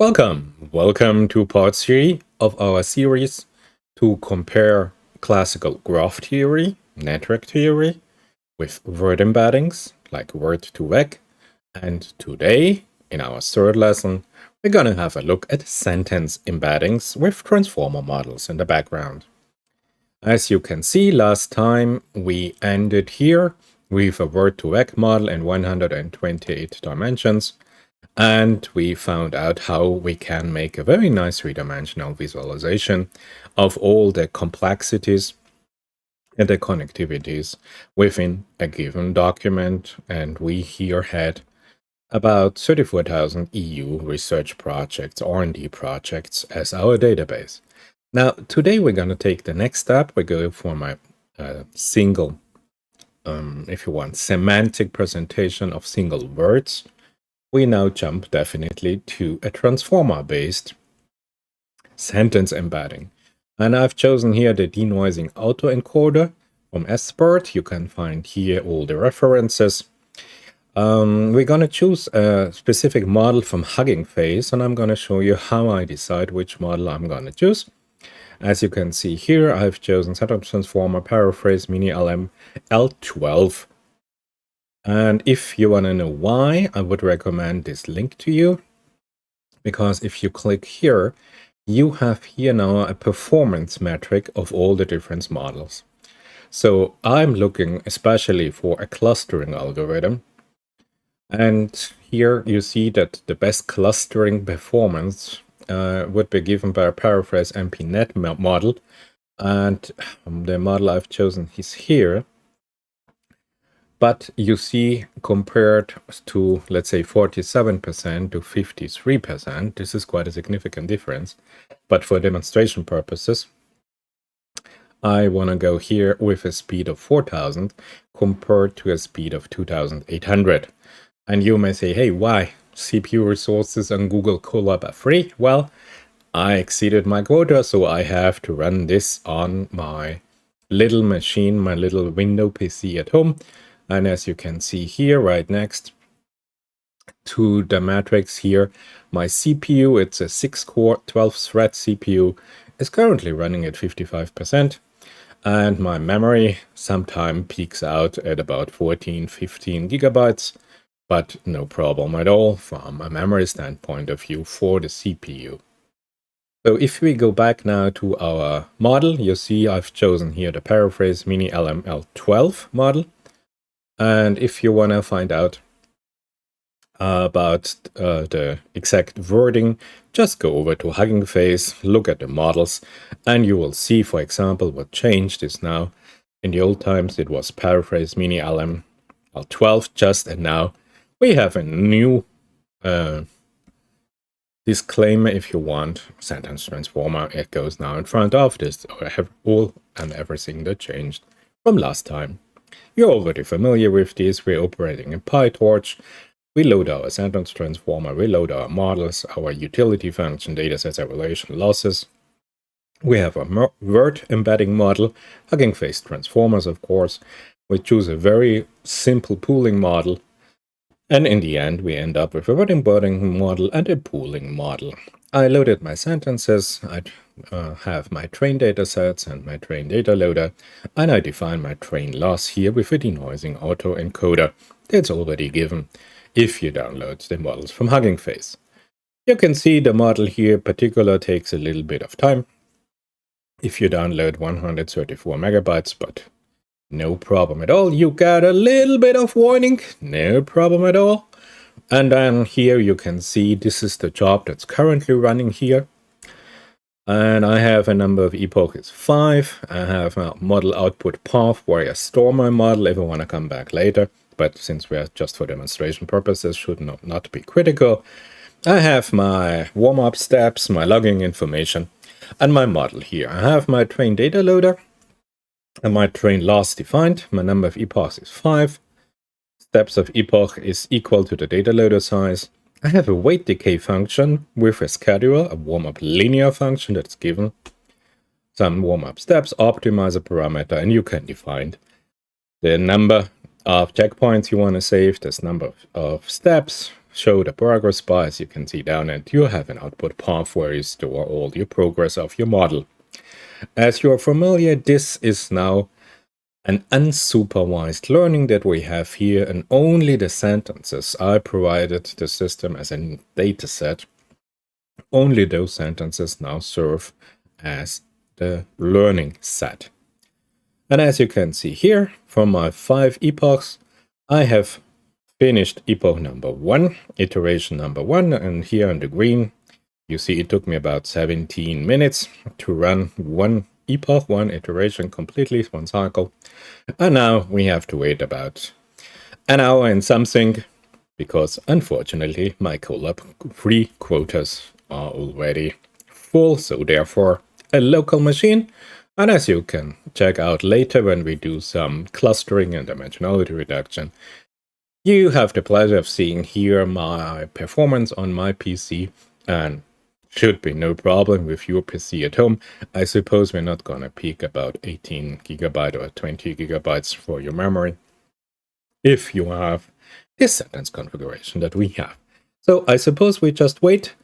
Welcome to part 3 of our series to compare classical graph theory, network theory, with word embeddings like word2vec. And today, in our third lesson, we're going to have a look at sentence embeddings with transformer models in the background. As you can see, last time we ended here with a word2vec model in 128 dimensions. And we found out how we can make a very nice three-dimensional visualization of all the complexities and the connectivities within a given document. And we here had about 34,000 EU research projects, R&D projects as our database. Now, today we're going to take the next step. We go for my single, if you want, semantic presentation of single words. We now jump definitely to a transformer-based sentence embedding. And I've chosen here the denoising autoencoder from SBERT. You can find here all the references. We're going to choose a specific model from HuggingFace, and I'm going to show you how I decide which model I'm going to choose. As you can see here, I've chosen Sentence Transformer Paraphrase Mini LM L12. And if you want to know why, I would recommend this link to you, because if you click here, you have here now a performance metric of all the different models. So I'm looking especially for a clustering algorithm. And here you see that the best clustering performance would be given by a Paraphrase MPNet model. And the model I've chosen is here. But you see, compared to, let's say, 47% to 53%, this is quite a significant difference. But for demonstration purposes, I want to go here with a speed of 4,000 compared to a speed of 2,800. And you may say, hey, why? CPU resources on Google Colab are free? Well, I exceeded my quota, so I have to run this on my little machine, my little window PC at home. And as you can see here, right next to the matrix here, my CPU, it's a 6-core, 12-thread CPU, is currently running at 55%. And my memory sometimes peaks out at about 14, 15 gigabytes, but no problem at all from a memory standpoint of view for the CPU. So if we go back now to our model, you see I've chosen here the Paraphrase Mini LML12 model. And if you want to find out about the exact wording, just go over to HuggingFace, look at the models, and you will see, for example, what changed is now. In the old times, it was Paraphrase Mini LML12 just, and now we have a new disclaimer, if you want, sentence transformer. It goes now in front of this. I have all and everything that changed from last time. You're already familiar with this. We're operating in PyTorch. We load our sentence transformer, we load our models, our utility function, datasets, evaluation losses. We have a word embedding model, HuggingFace transformers, of course. We choose a very simple pooling model. And in the end, we end up with a word embedding model and a pooling model. I loaded my sentences, I have my train datasets and my train data loader, and I define my train loss here with a denoising autoencoder that's already given if you download the models from HuggingFace. You can see the model here in particular takes a little bit of time if you download 134 megabytes, but no problem at all. You got a little bit of warning, no problem at all. And then here you can see this is the job that's currently running here. And I have a number of epochs 5. I have a model output path where I store my model if I want to come back later. But since we are just for demonstration purposes, should not be critical. I have my warm-up steps, my logging information, and my model here. I have my train data loader and my train loss defined. My number of epochs is 5. Steps of epoch is equal to the data loader size. I have a weight decay function with a schedule, a warm-up linear function that's given. Some warm-up steps, optimizer parameter, and you can define the number of checkpoints you want to save, this number of steps, show the progress bar, as you can see down, and you have an output path where you store all your progress of your model. As you're familiar, this is now an unsupervised learning that we have here, and only the sentences I provided the system as a data set, only those sentences now serve as the learning set. And as you can see here, from my 5 epochs, I have finished epoch number 1, iteration number 1, and here in the green, you see it took me about 17 minutes to run one epoch, one iteration completely, one cycle. And now we have to wait about an hour and something, because unfortunately my Colab free quotas are already full, so therefore a local machine. And as you can check out later when we do some clustering and dimensionality reduction, you have the pleasure of seeing here my performance on my PC, and should be no problem with your PC at home. I suppose we're not gonna peak about 18 gigabyte or 20 gigabytes for your memory if you have this sentence configuration that we have. So I suppose we just wait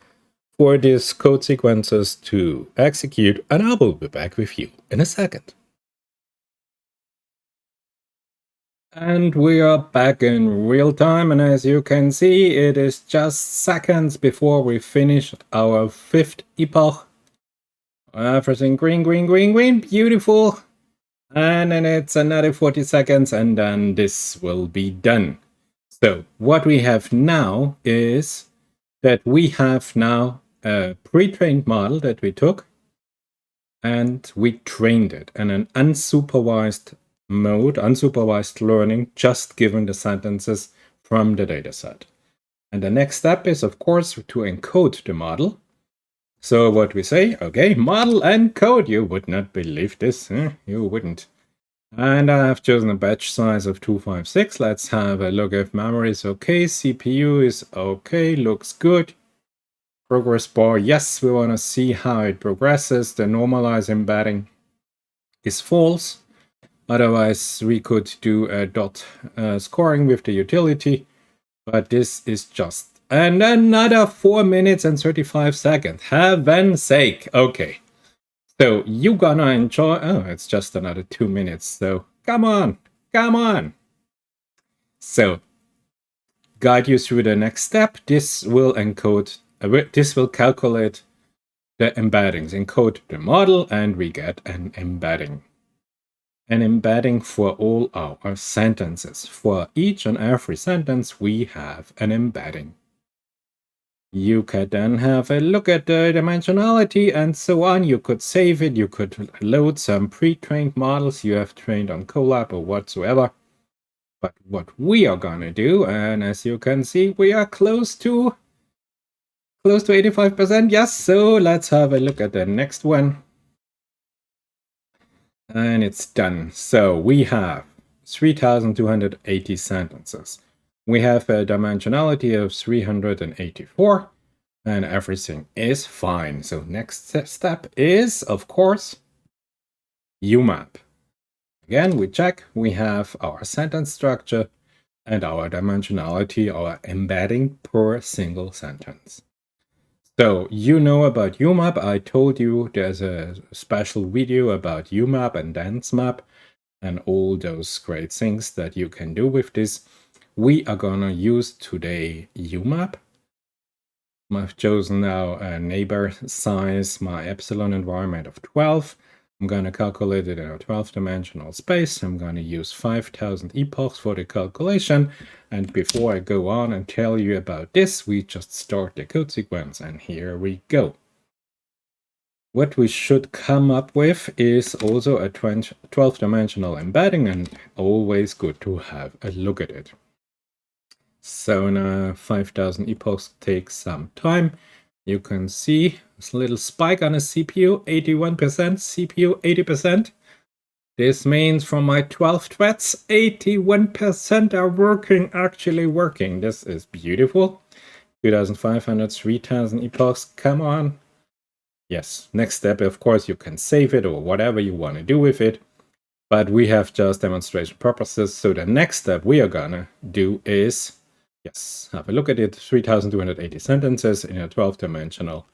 for these code sequences to execute, and I will be back with you in a second. And we are back in real time, and as you can see, it is just seconds before we finish our 5th epoch. Everything green, green, green, green, beautiful. And then it's another 40 seconds, and then this will be done. So what we have now is that we have now a pre-trained model that we took, and we trained it in an unsupervised mode, unsupervised learning, just given the sentences from the dataset. And the next step is, of course, to encode the model. So what we say, okay, model encode. You would not believe this, you wouldn't. And I have chosen a batch size of 256. Let's have a look if memory is okay, CPU is okay, looks good. Progress bar, yes, we want to see how it progresses. The normalize embedding is false. Otherwise, we could do a dot scoring with the utility, but this is just and another 4 minutes and 35 seconds. Heaven's sake. Okay. So you gonna enjoy. Oh, it's just another 2 minutes. So come on. Come on. So guide you through the next step. This will encode, this will calculate the embeddings, encode the model, and we get an embedding. An embedding for all our sentences. For each and every sentence, we have an embedding. You could then have a look at the dimensionality and so on. You could save it. You could load some pre-trained models you have trained on Colab or whatsoever. But what we are gonna do, and as you can see, we are close to 85%. Yes, so let's have a look at the next one. And it's done. So we have 3,280 sentences. We have a dimensionality of 384, and everything is fine. So next step is, of course, UMAP. Again, we check, we have our sentence structure and our dimensionality, our embedding per single sentence. So you know about UMAP. I told you there's a special video about UMAP and DenseMap and all those great things that you can do with this. We are gonna use today UMAP. I've chosen now a neighbor size, my epsilon environment of 12. I'm gonna calculate it in a 12-dimensional space. I'm gonna use 5,000 epochs for the calculation. And before I go on and tell you about this, we just start the code sequence, and here we go. What we should come up with is also a 12-dimensional embedding, and always good to have a look at it. So now 5,000 epochs takes some time. You can see this little spike on a CPU, 81%, CPU 80%. This means from my 12 threads, 81% are working, actually working. This is beautiful. 2,500, 3,000 epochs, come on. Yes, next step, of course, you can save it or whatever you want to do with it. But we have just demonstration purposes. So the next step we are gonna do is Yes, have a look at it. 3,280 sentences in a 12-dimensional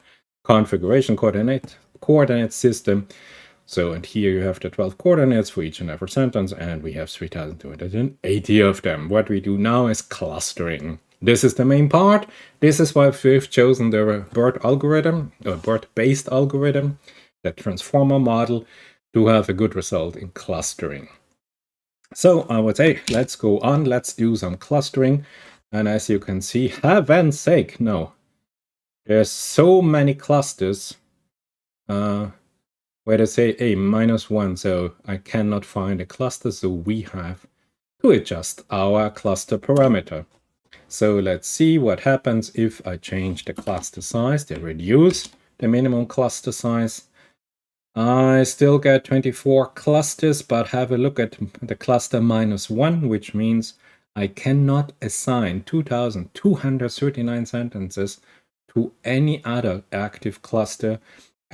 configuration coordinate system. So, and here you have the 12 coordinates for each and every sentence, and we have 3,280 of them. What we do now is clustering. This is the main part. This is why we've chosen the BERT algorithm, or BERT-based algorithm, the transformer model, to have a good result in clustering. So I would say, let's go on, let's do some clustering. And as you can see, heaven's sake, no. There's so many clusters where they say a -1, so I cannot find a cluster, so we have to adjust our cluster parameter. So let's see what happens if I change the cluster size, they reduce the minimum cluster size. I still get 24 clusters, but have a look at the cluster -1, which means I cannot assign 2,239 sentences to any other active cluster,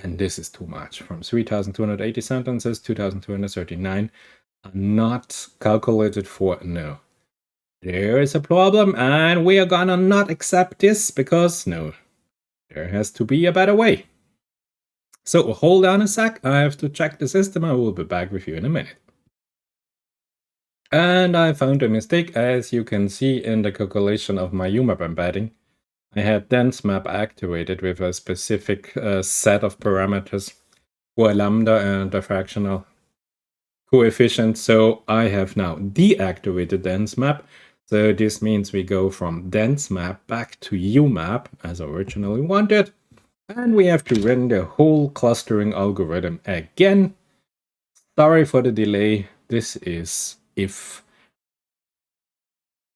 and this is too much. From 3,280 sentences, 2,239 are not calculated for. No. There is a problem, and we are gonna not accept this because, no, there has to be a better way. So hold on a sec, I have to check the system. I will be back with you in a minute. And I found a mistake, as you can see in the calculation of my UMAP embedding. I had dense map activated with a specific set of parameters for a lambda and a fractional coefficient. So I have now deactivated dense map. So this means we go from dense map back to UMAP as originally wanted. And we have to run the whole clustering algorithm again. Sorry for the delay. This is if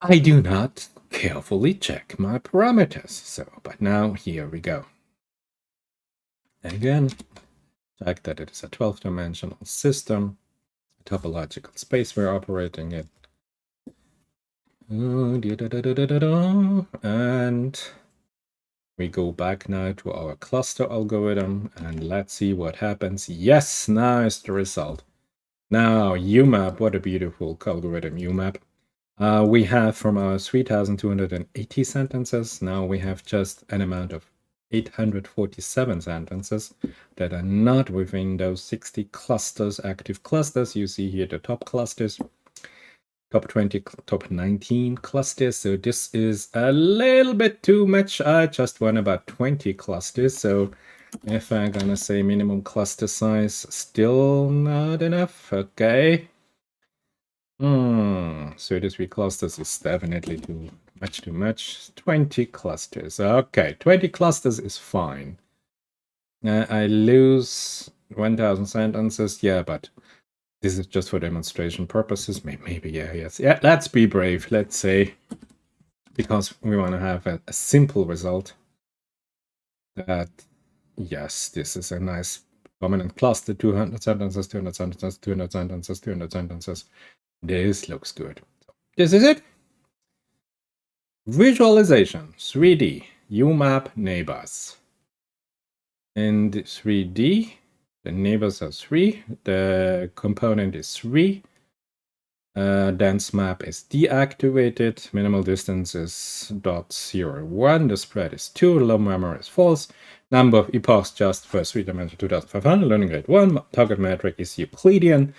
I do not carefully check my parameters. So, but now here we go. Again, check that it is a 12-dimensional system, a topological space we're operating in. And we go back now to our cluster algorithm and let's see what happens. Yes, now is the result. Now, UMAP, what a beautiful algorithm, UMAP. We have from our 3,280 sentences, now we have just an amount of 847 sentences that are not within those 60 clusters, active clusters. You see here the top clusters, top 20, top 19 clusters. So this is a little bit too much. I just want about 20 clusters. So if I'm gonna say minimum cluster size, still not enough. Okay. 33 clusters is definitely too much. 20 clusters. Okay, 20 clusters is fine. I lose 1,000 sentences. Yeah, but this is just for demonstration purposes. Maybe, yes. Yeah, let's be brave, let's say, because we want to have a simple result. That, yes, this is a nice dominant cluster, 200 sentences, 200 sentences, 200 sentences, 200 sentences. This looks good. This is it. Visualization, 3D, UMAP neighbors. In 3D, the neighbors are 3, the component is 3, dense map is deactivated, minimal distance is .01, the spread is 2, low memory is false, number of epochs just for 3-dimensional 2500, learning rate 1, target metric is Euclidean,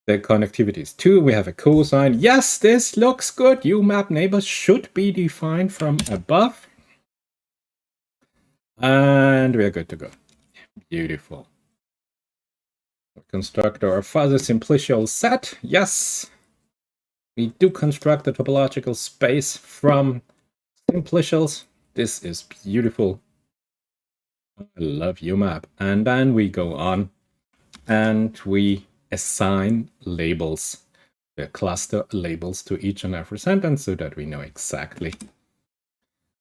the connectivity is 2, we have a cosine. Yes, this looks good. UMAP neighbors should be defined from above. And we are good to go. Beautiful. Construct our fuzzy simplicial set. Yes. We do construct the topological space from simplicials. This is beautiful. I love UMAP. And then we go on and we assign labels, the cluster labels to each and every sentence so that we know exactly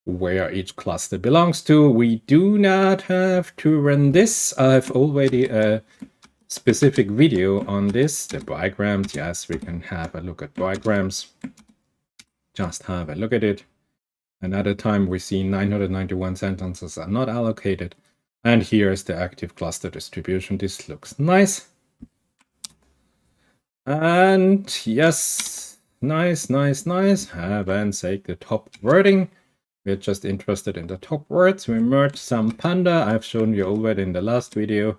where each cluster belongs to. We do not have to run this. I have already a specific video on this, the diagrams. Yes, we can have a look at diagrams. Just have a look at it. Another time we see 991 sentences are not allocated. And here is the active cluster distribution. This looks nice. And yes, Nice, nice, nice. Heaven's sake, the top wording. We're just interested in the top words. We merged some panda. I've shown you already in the last video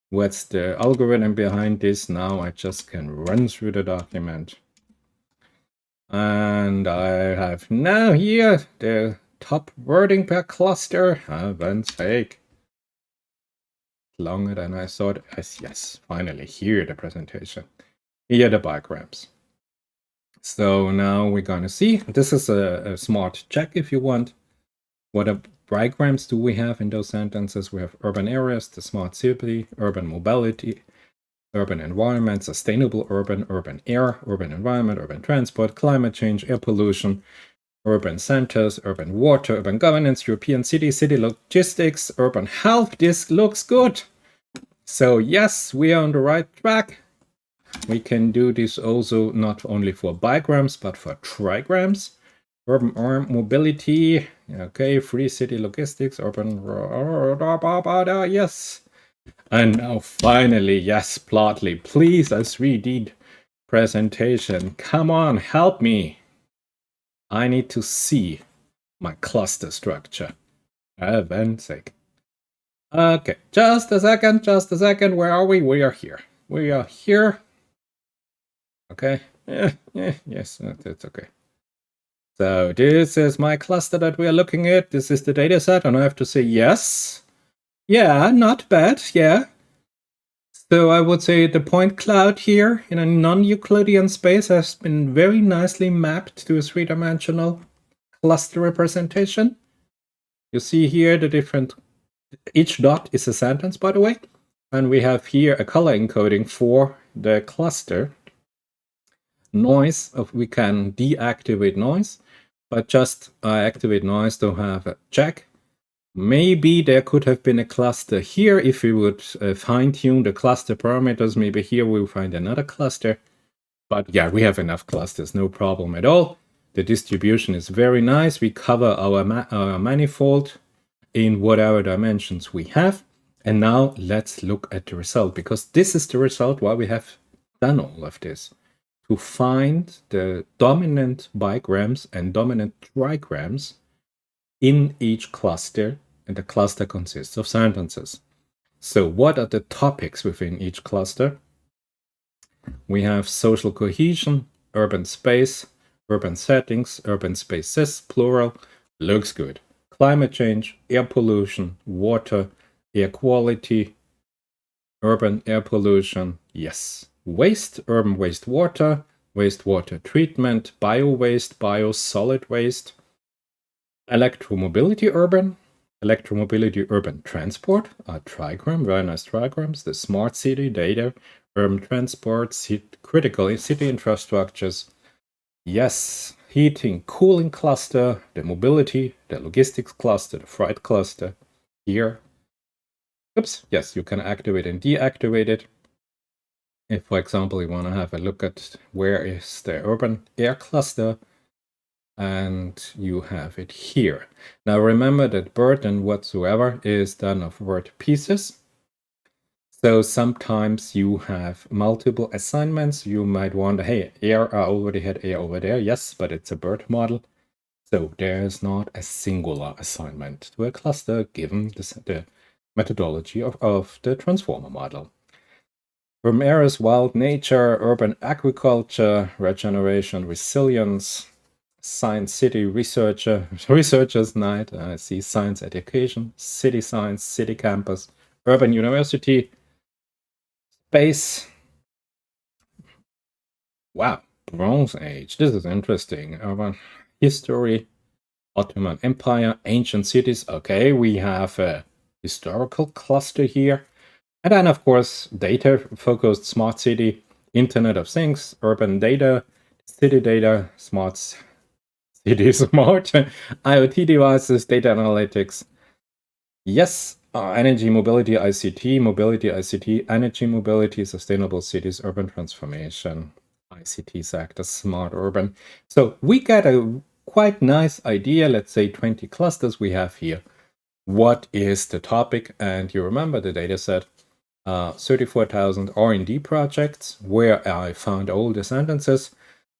what's the algorithm behind this. Now I just can run through the document. And I have now here the top wording per cluster. Heaven's sake. Longer than I thought. Yes, finally, here the presentation. Here the diagrams. So now we're going to see. This is a smart check if you want. What diagrams do we have in those sentences? We have urban areas, the smart city, urban mobility, urban environment, sustainable urban air, urban environment, urban transport, climate change, air pollution, urban centers, urban water, urban governance, European city, city logistics, urban health. This looks good. So yes, we are on the right track. We can do this also not only for bigrams, but for trigrams. Urban mobility, okay, free city logistics, urban, yes. And now finally, yes, Plotly, please, a 3D presentation. Come on, help me. I need to see my cluster structure. Heaven's sake. Okay, just a second. Where are we? We are here. We are here. Okay, yes, that's okay. So this is my cluster that we are looking at. This is the data set, and I have to say yes. Yeah, not bad, yeah. So I would say the point cloud here in a non-Euclidean space has been very nicely mapped to a three-dimensional cluster representation. You see here the different, each dot is a sentence, by the way. And we have here a color encoding for the cluster. Noise, we can deactivate noise, but just activate noise to have a check. Maybe there could have been a cluster here. If we would fine-tune the cluster parameters, maybe here we'll find another cluster. But yeah, we have enough clusters, no problem at all. The distribution is very nice. We cover our manifold in whatever dimensions we have. And now let's look at the result, because this is the result why we have done all of this. To find the dominant bigrams and dominant trigrams in each cluster, and the cluster consists of sentences. So what are the topics within each cluster? We have social cohesion, urban space, urban settings, urban spaces, plural, looks good. Climate change, air pollution, water, air quality, urban air pollution, yes. Waste, urban wastewater, wastewater treatment, bio-waste, bio-solid waste, electromobility urban transport, a trigram, very nice trigrams, the smart city data, urban transport, critical city infrastructures, yes, heating, cooling cluster, the mobility, the logistics cluster, the freight cluster, here. Oops, yes, you can activate and deactivate it. If, for example, you want to have a look at where is the urban air cluster, and you have it here. Now remember that BERT and whatsoever is done of word pieces. So sometimes you have multiple assignments. You might wonder, hey, air, I already had air over there. Yes, but it's a BERT model. So there's not a singular assignment to a cluster given the methodology of the transformer model. Urban areas, wild nature, urban agriculture, regeneration, resilience, science city researchers night. I see science education, city science, city campus, urban university, space. Wow, Bronze Age. This is interesting. Urban history, Ottoman Empire, ancient cities. Okay, we have a historical cluster here. And then, of course, data-focused smart city, Internet of Things, urban data, city data, smart city, smart IoT devices, data analytics. Yes, energy, mobility, ICT, energy, mobility, sustainable cities, urban transformation, ICT sector, smart urban. So we get a quite nice idea. Let's say 20 clusters we have here. What is the topic? And you remember the data set. 34,000 R&D projects where I found all the sentences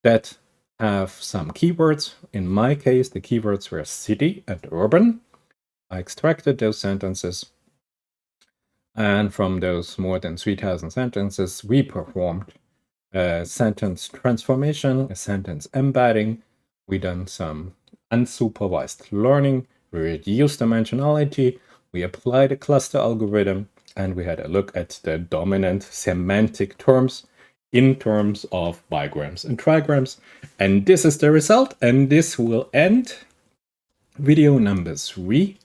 that have some keywords. In my case, the keywords were city and urban. I extracted those sentences. And from those more than 3,000 sentences, we performed a sentence transformation, a sentence embedding. We done some unsupervised learning. We reduced dimensionality. We applied a cluster algorithm. And we had a look at the dominant semantic terms in terms of bigrams and trigrams. And this is the result. And this will end video number 3.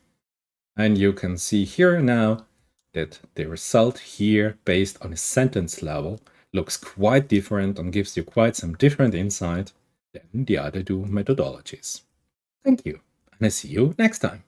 And you can see here now that the result here, based on a sentence level, looks quite different and gives you quite some different insight than the other two methodologies. Thank you, and I see you next time.